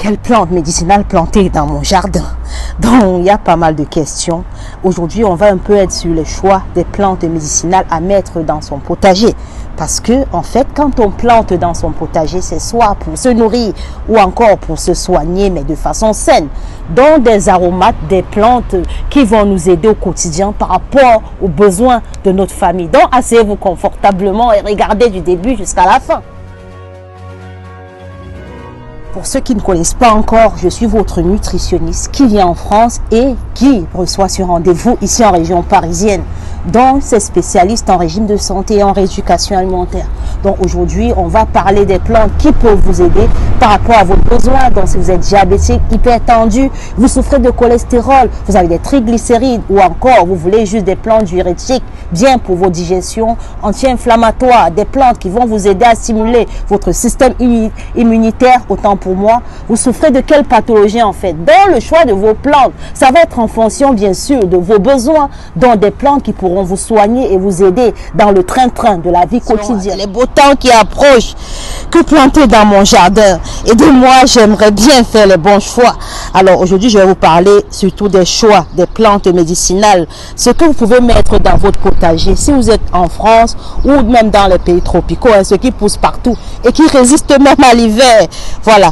Quelle plante médicinale planter dans mon jardin? Donc, il y a pas mal de questions. Aujourd'hui, on va un peu être sur le choix des plantes médicinales à mettre dans son potager. Parce que, en fait, quand on plante dans son potager, c'est soit pour se nourrir ou encore pour se soigner, mais de façon saine. Donc, des aromates, des plantes qui vont nous aider au quotidien par rapport aux besoins de notre famille. Donc, asseyez-vous confortablement et regardez du début jusqu'à la fin. Pour ceux qui ne connaissent pas encore, je suis votre nutritionniste qui vient en France et qui reçoit ce rendez-vous ici en région parisienne. Donc, c'est spécialiste en régime de santé et en rééducation alimentaire. Donc, aujourd'hui, on va parler des plantes qui peuvent vous aider par rapport à vos besoins. Donc, si vous êtes diabétique, hypertendu, vous souffrez de cholestérol, vous avez des triglycérides ou encore vous voulez juste des plantes diurétiques bien pour vos digestions, anti-inflammatoires, des plantes qui vont vous aider à stimuler votre système immunitaire, autant pour moi. Vous souffrez de quelle pathologie en fait? Dans le choix de vos plantes, ça va être en fonction bien sûr de vos besoins, donc des plantes qui pourront vous soigner et vous aider dans le train-train de la vie quotidienne. Les beaux temps qui approchent, que planter dans mon jardin? Et de moi, j'aimerais bien faire les bons choix. Alors aujourd'hui, je vais vous parler surtout des choix des plantes médicinales, ce que vous pouvez mettre dans votre potager si vous êtes en France ou même dans les pays tropicaux, hein, ce qui pousse partout et qui résiste même à l'hiver. Voilà.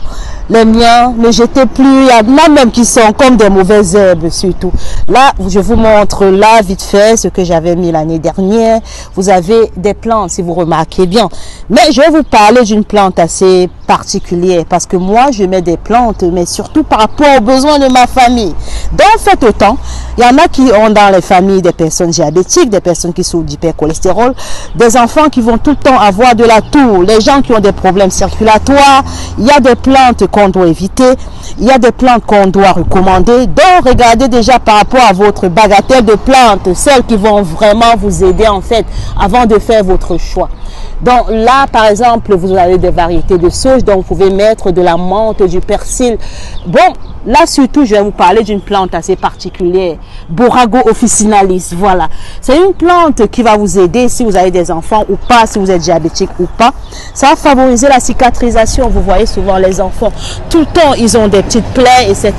Les miens, ne jetez plus, il y en a même qui sont comme des mauvaises herbes surtout. Là, je vous montre là vite fait ce que j'avais mis l'année dernière. Vous avez des plantes si vous remarquez bien. Mais je vais vous parler d'une plante assez particulière parce que moi je mets des plantes mais surtout par rapport aux besoins de ma famille. Donc faites autant. Il y en a qui ont dans les familles des personnes diabétiques, des personnes qui souffrent d'hypercholestérol, des enfants qui vont tout le temps avoir de la toux, les gens qui ont des problèmes circulatoires. Il y a des plantes qu'on doit éviter, il y a des plantes qu'on doit recommander. Donc regardez déjà par rapport à votre bagatelle de plantes, celles qui vont vraiment vous aider en fait avant de faire votre choix. Donc là par exemple vous avez des variétés de sauge, donc vous pouvez mettre de la menthe, du persil. Bon, là surtout je vais vous parler d'une plante assez particulière, Borago officinalis. Voilà, c'est une plante qui va vous aider si vous avez des enfants ou pas, si vous êtes diabétique ou pas. Ça va favoriser la cicatrisation. Vous voyez souvent les enfants tout le temps ils ont des petites plaies, etc.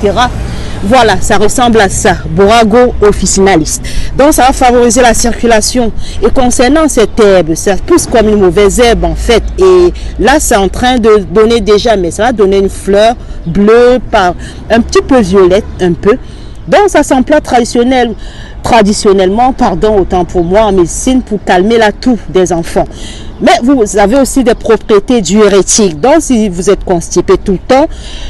Voilà, ça ressemble à ça, Borago officinalis. Donc ça va favoriser la circulation. Et concernant cette herbe, ça pousse comme une mauvaise herbe en fait. Et là c'est en train de donner déjà, mais ça va donner une fleur bleue, un petit peu violette, un peu. Donc ça s'emploie traditionnellement, autant pour moi en médecine, pour calmer la toux des enfants. Mais vous avez aussi des propriétés diurétiques. Donc si vous êtes constipé tout le temps,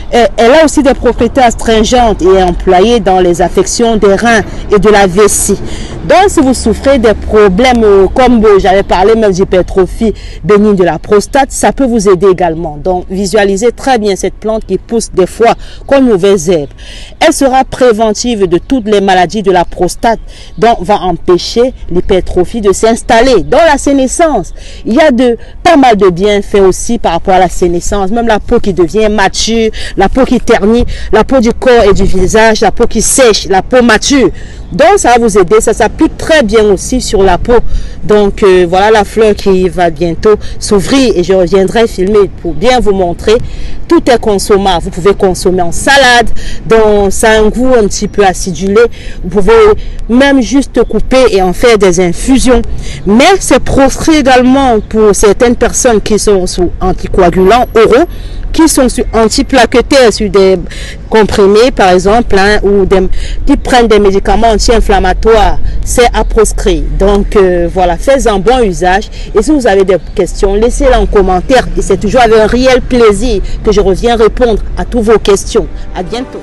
elle a aussi des propriétés astringentes et est employée dans les affections des reins et de la vessie. Donc si vous souffrez des problèmes comme j'avais parlé même d'hypertrophie bénigne de la prostate, ça peut vous aider également. Donc visualisez très bien cette plante qui pousse des fois comme une mauvaise herbe. Elle sera préventive de toutes les maladies de la prostate, donc va empêcher l'hypertrophie de s'installer. Dans la sénescence, il y a pas mal de bienfaits aussi par rapport à la sénescence, même la peau qui devient mature, la peau qui ternit, la peau du corps et du visage, la peau qui sèche, la peau mature. Donc ça va vous aider, ça s'applique très bien aussi sur la peau. Donc voilà la fleur qui va bientôt s'ouvrir et je reviendrai filmer pour bien vous montrer. Tout est consommable, vous pouvez consommer en salade, donc ça a un goût un petit peu acidulé. Vous pouvez même juste couper et en faire des infusions. Mais c'est proscrit également pour certaines personnes qui sont sous anticoagulants oraux, qui sont sur antiplaquetaires, sur des comprimés par exemple, hein, ou qui prennent des médicaments anti-inflammatoires, c'est à proscrire. Donc voilà, faites-en bon usage. Et si vous avez des questions, laissez-les en commentaire. Et c'est toujours avec un réel plaisir que je reviens répondre à toutes vos questions. À bientôt.